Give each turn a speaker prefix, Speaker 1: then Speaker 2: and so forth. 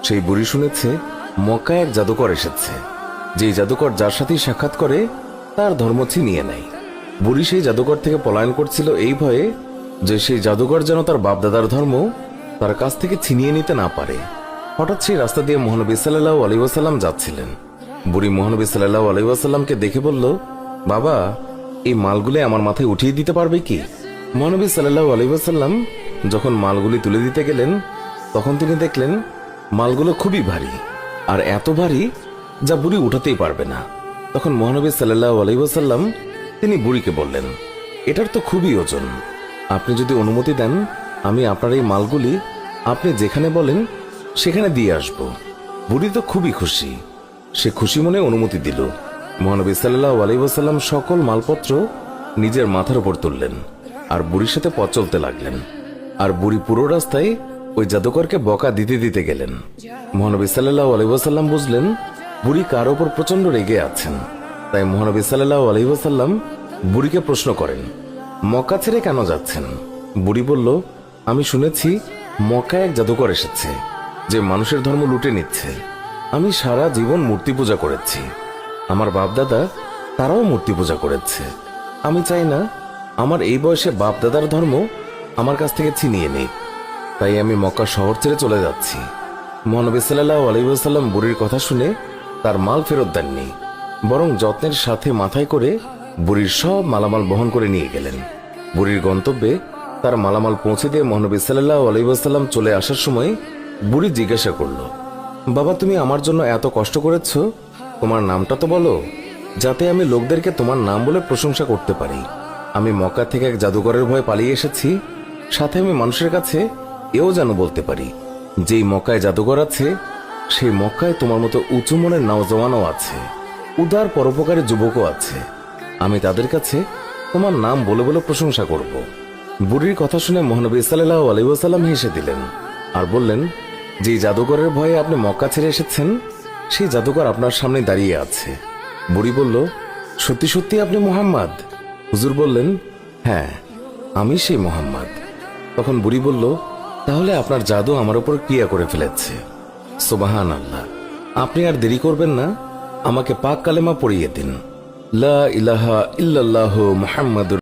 Speaker 1: সেই বুড়ি শুনেছে মক্কায় এক জাদুকর এসেছে, যেই জাদুকর যার সাথেই সাক্ষাৎ করে তার ধর্ম ছিনিয়ে নেয়। বুড়ি সেই জাদুকর থেকে পলায়ন করছিল এই ভয়ে যে সেই জাদুকর যেন তার বাপদাদার ধর্ম তার কাছ থেকে ছিনিয়ে নিতে না পারে। হঠাৎ সেই রাস্তা দিয়ে মহানবী সাল্লাল্লাহু আলাইহি ওয়াসাল্লাম যাচ্ছিলেন। বুড়ি মহানবী সাল্লাল্লাহু আলাইহি ওয়াসাল্লামকে দেখে বলল, বাবা, এই মালগুলি আমার মাথায় উঠিয়ে দিতে পারবে কি? মহানবী সাল্লাল্লাহু আলাইহি ওয়াসাল্লাম যখন মালগুলি তুলে দিতে গেলেন তখন তিনি দেখলেন মালগুলো খুবই ভারী, আর এত ভারী যা বুড়ি উঠাতেই পারবে না। তখন মহানবী সাল্লাল্লাহু আলাইহি ওয়াসাল্লাম তিনি বুড়িকে বললেন, এটার তো খুবই ওজন, আপনি যদি অনুমতি দেন আমি আপনার এই মালগুলি আপনি যেখানে বলেন সেখানে দিয়ে আসব। বুড়ি তো খুবই খুশি, সে খুশি মনে অনুমতি দিল। মহানবী সাল্লাল্লাহু আলাইহি ওয়াসাল্লাম সকল মালপত্র নিজের মাথার উপর তুললেন আর বুড়ির সাথে পথ চলতে লাগলেন। আর বুড়ি পুরো রাস্তায় ওই জাদুকরকে বকা দিতে দিতে গেলেন। মহানবী সাল্লাল্লাহু আলাইহি ওয়াসাল্লাম বুঝলেন বুড়ি কার ওপর প্রচন্ড রেগে আছেন। তাই মহানবী সাল্লাল্লাহু আলাইহি ওয়াসাল্লাম বুড়িকে প্রশ্ন করেন, মক্কা ছেড়ে কেন যাচ্ছেন? বুড়ি বলল, আমি শুনেছি মক্কায় এক জাদুকর এসেছে যে মানুষের ধর্ম লুটে নিচ্ছে। আমি সারা জীবন মূর্তি পূজা করেছি, আমার বাপদাদা তারাও মূর্তি পূজা করেছে। আমি চাই না আমার এই বয়সে বাপদাদার ধর্ম আমার কাছ থেকে ছিনিয়ে নিক, তাই আমি মক্কা শহর ছেড়ে চলে যাচ্ছি। মহানবী সাল্লাল্লাহু আলাইহি ওয়াসাল্লাম বুড়ির কথা শুনে তার মাল ফেরত দেননি, বরং যত্নের সাথে মাথায় করে বুড়ির সব মালামাল বহন করে নিয়ে গেলেন। বুড়ির গন্তব্যে তার মালামাল পৌঁছে দিয়ে মহানবী সাল্লাল্লাহু আলাইহি ওয়াসাল্লাম চলে আসার সময় বুড়ি জিজ্ঞাসা করল, বাবা, তুমি আমার জন্য এত কষ্ট করেছ, তোমার নামটা তো বলো, যাতে আমি লোকদেরকে তোমার নাম বলে প্রশংসা করতে পারি। আমি মক্কা থেকে এক জাদুকরের ভয়ে পালিয়ে এসেছি, সাথে আমি মানুষের কাছে এও যেন বলতে পারি যেই মক্কায় জাদুকর আছে সেই মক্কায় তোমার মতো উঁচু মনের নওজওয়ানও আছে, উদার পরোপকারী যুবকও আছে। আমি তাদের কাছে তোমার নাম বলে বলে প্রশংসা করব। বুড়ির কথা শুনে মহানবী সাল্লাল্লাহু আলাইহি ওয়াসাল্লাম হেসে দিলেন আর বললেন, যে জাদুকরের ভয়ে আপনি মক্কা ছেড়ে এসেছেন সেই জাদুকর আপনার সামনে দাঁড়িয়ে আছে। বুড়ি বলল, সত্যি সত্যি আপনি মুহাম্মদ? হুজুর বললেন, হ্যাঁ, আমি সেই মুহাম্মদ। তখন বুড়ি বলল, তাহলে আপনার জাদু আমার উপর ক্রিয়া করে ফেলেছে। সুবহানাল্লাহ, আপনি আর দেরি করবেন না, আমাকে পাক কালেমা পড়িয়ে দিন, লা ইলাহা ইল্লাল্লাহু মুহাম্মাদুর